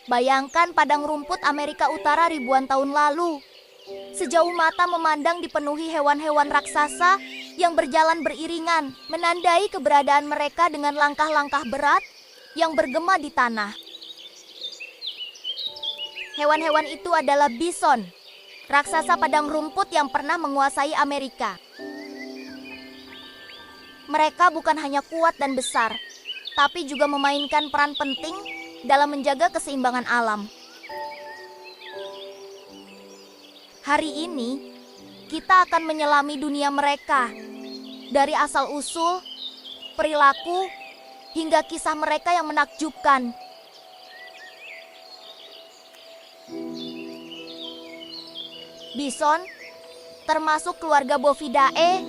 Bayangkan padang rumput Amerika Utara ribuan tahun lalu. Sejauh mata memandang dipenuhi hewan-hewan raksasa yang berjalan beriringan, menandai keberadaan mereka dengan langkah-langkah berat yang bergema di tanah. Hewan-hewan itu adalah bison, raksasa padang rumput yang pernah menguasai Amerika. Mereka bukan hanya kuat dan besar, tapi juga memainkan peran penting dalam menjaga keseimbangan alam. Hari ini, kita akan menyelami dunia mereka, dari asal-usul, perilaku, hingga kisah mereka yang menakjubkan. Bison, termasuk keluarga Bovidae,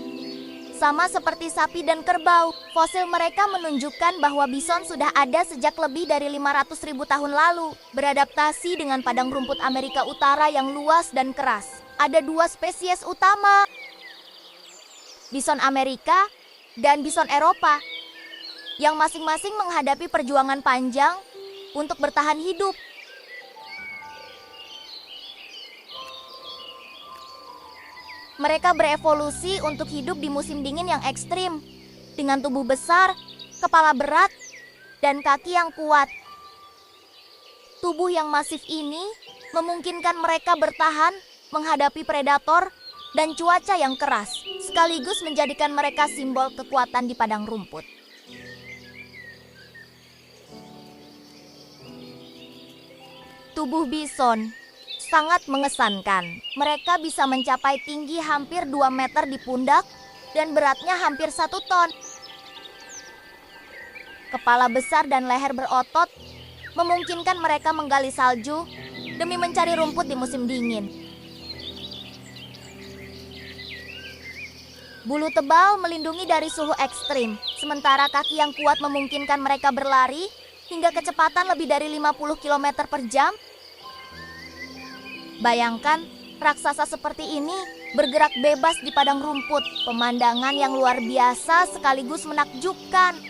sama seperti sapi dan kerbau. Fosil mereka menunjukkan bahwa bison sudah ada sejak lebih dari 500.000 tahun lalu, beradaptasi dengan padang rumput Amerika Utara yang luas dan keras. Ada dua spesies utama, bison Amerika dan bison Eropa, yang masing-masing menghadapi perjuangan panjang untuk bertahan hidup. Mereka berevolusi untuk hidup di musim dingin yang ekstrim, dengan tubuh besar, kepala berat, dan kaki yang kuat. Tubuh yang masif ini memungkinkan mereka bertahan menghadapi predator dan cuaca yang keras, sekaligus menjadikan mereka simbol kekuatan di padang rumput. Tubuh bison sangat mengesankan. Mereka bisa mencapai tinggi hampir 2 meter di pundak dan beratnya hampir 1 ton. Kepala besar dan leher berotot memungkinkan mereka menggali salju demi mencari rumput di musim dingin. Bulu tebal melindungi dari suhu ekstrim, sementara kaki yang kuat memungkinkan mereka berlari hingga kecepatan lebih dari 50 km per jam. Bayangkan, raksasa seperti ini bergerak bebas di padang rumput, pemandangan yang luar biasa sekaligus menakjubkan.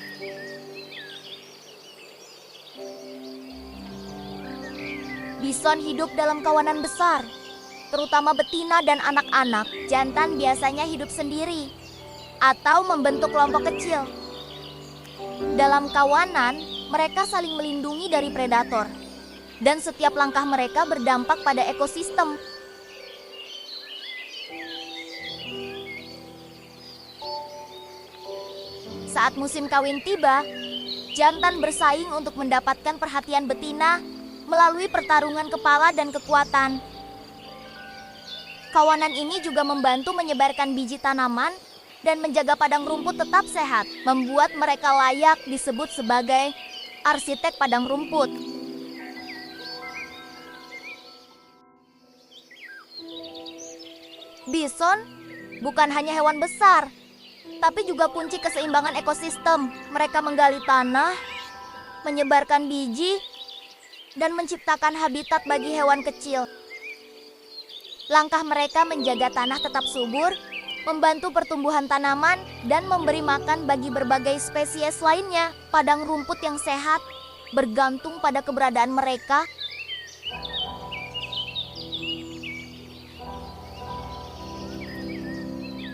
Bison hidup dalam kawanan besar, terutama betina dan anak-anak. Jantan biasanya hidup sendiri atau membentuk kelompok kecil. Dalam kawanan, mereka saling melindungi dari predator, dan setiap langkah mereka berdampak pada ekosistem. Saat musim kawin tiba, jantan bersaing untuk mendapatkan perhatian betina melalui pertarungan kepala dan kekuatan. Kawanan ini juga membantu menyebarkan biji tanaman dan menjaga padang rumput tetap sehat, membuat mereka layak disebut sebagai arsitek padang rumput. Bison bukan hanya hewan besar, tapi juga kunci keseimbangan ekosistem. Mereka menggali tanah, menyebarkan biji, dan menciptakan habitat bagi hewan kecil. Langkah mereka menjaga tanah tetap subur, membantu pertumbuhan tanaman, dan memberi makan bagi berbagai spesies lainnya. Padang rumput yang sehat bergantung pada keberadaan mereka.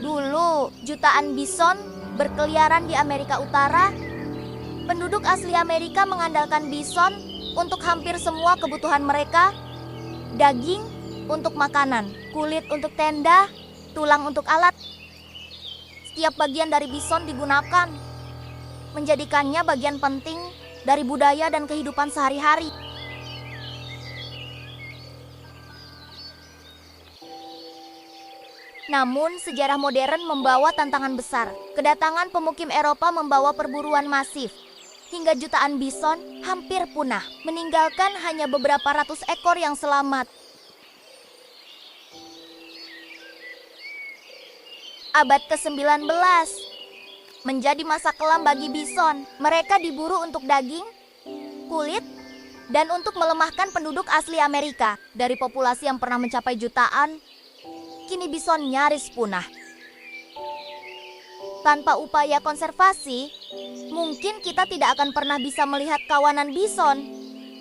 Dulu, jutaan bison berkeliaran di Amerika Utara. Penduduk asli Amerika mengandalkan bison untuk hampir semua kebutuhan mereka. Daging untuk makanan, kulit untuk tenda, tulang untuk alat. Setiap bagian dari bison digunakan, menjadikannya bagian penting dari budaya dan kehidupan sehari-hari. Namun, sejarah modern membawa tantangan besar. Kedatangan pemukim Eropa membawa perburuan masif, hingga jutaan bison hampir punah, meninggalkan hanya beberapa ratus ekor yang selamat. Abad ke-19 menjadi masa kelam bagi bison. Mereka diburu untuk daging, kulit, dan untuk melemahkan penduduk asli Amerika. Dari populasi yang pernah mencapai jutaan, kini bison nyaris punah. Tanpa upaya konservasi, mungkin kita tidak akan pernah bisa melihat kawanan bison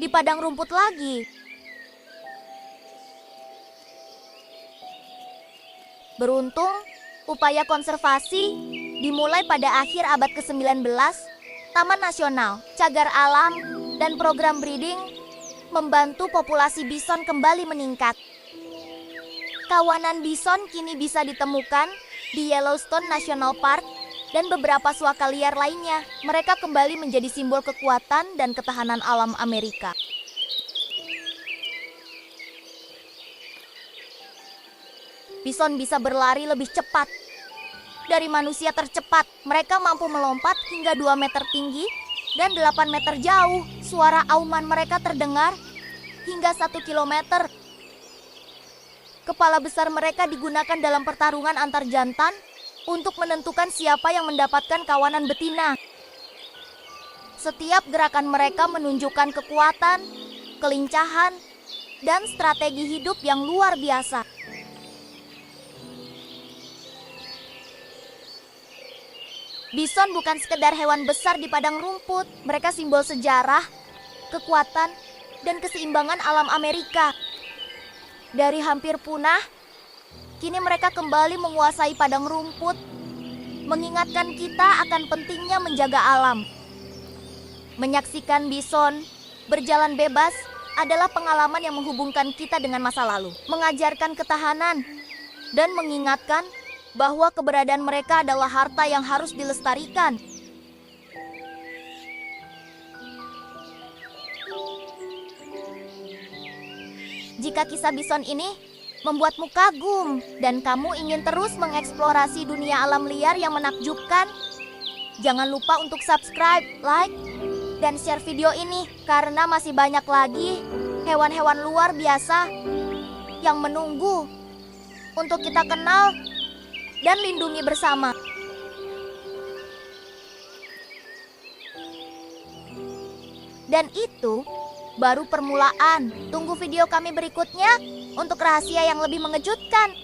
di padang rumput lagi. Beruntung, upaya konservasi dimulai pada akhir abad ke-19. Taman Nasional, cagar alam, dan program breeding membantu populasi bison kembali meningkat. Kawanan bison kini bisa ditemukan di Yellowstone National Park dan beberapa suaka liar lainnya. Mereka kembali menjadi simbol kekuatan dan ketahanan alam Amerika. Bison bisa berlari lebih cepat dari manusia tercepat. Mereka mampu melompat hingga 2 meter tinggi dan 8 meter jauh. Suara auman mereka terdengar hingga 1 kilometer. Kepala besar mereka digunakan dalam pertarungan antar jantan untuk menentukan siapa yang mendapatkan kawanan betina. Setiap gerakan mereka menunjukkan kekuatan, kelincahan, dan strategi hidup yang luar biasa. Bison bukan sekedar hewan besar di padang rumput. Mereka simbol sejarah, kekuatan, dan keseimbangan alam Amerika. Dari hampir punah, kini mereka kembali menguasai padang rumput, mengingatkan kita akan pentingnya menjaga alam. Menyaksikan bison berjalan bebas adalah pengalaman yang menghubungkan kita dengan masa lalu, mengajarkan ketahanan, dan mengingatkan bahwa keberadaan mereka adalah harta yang harus dilestarikan. Jika kisah bison ini membuatmu kagum dan kamu ingin terus mengeksplorasi dunia alam liar yang menakjubkan, jangan lupa untuk subscribe, like, dan share video ini karena masih banyak lagi hewan-hewan luar biasa yang menunggu untuk kita kenal dan lindungi bersama. Dan itu baru permulaan. Tunggu video kami berikutnya untuk rahasia yang lebih mengejutkan.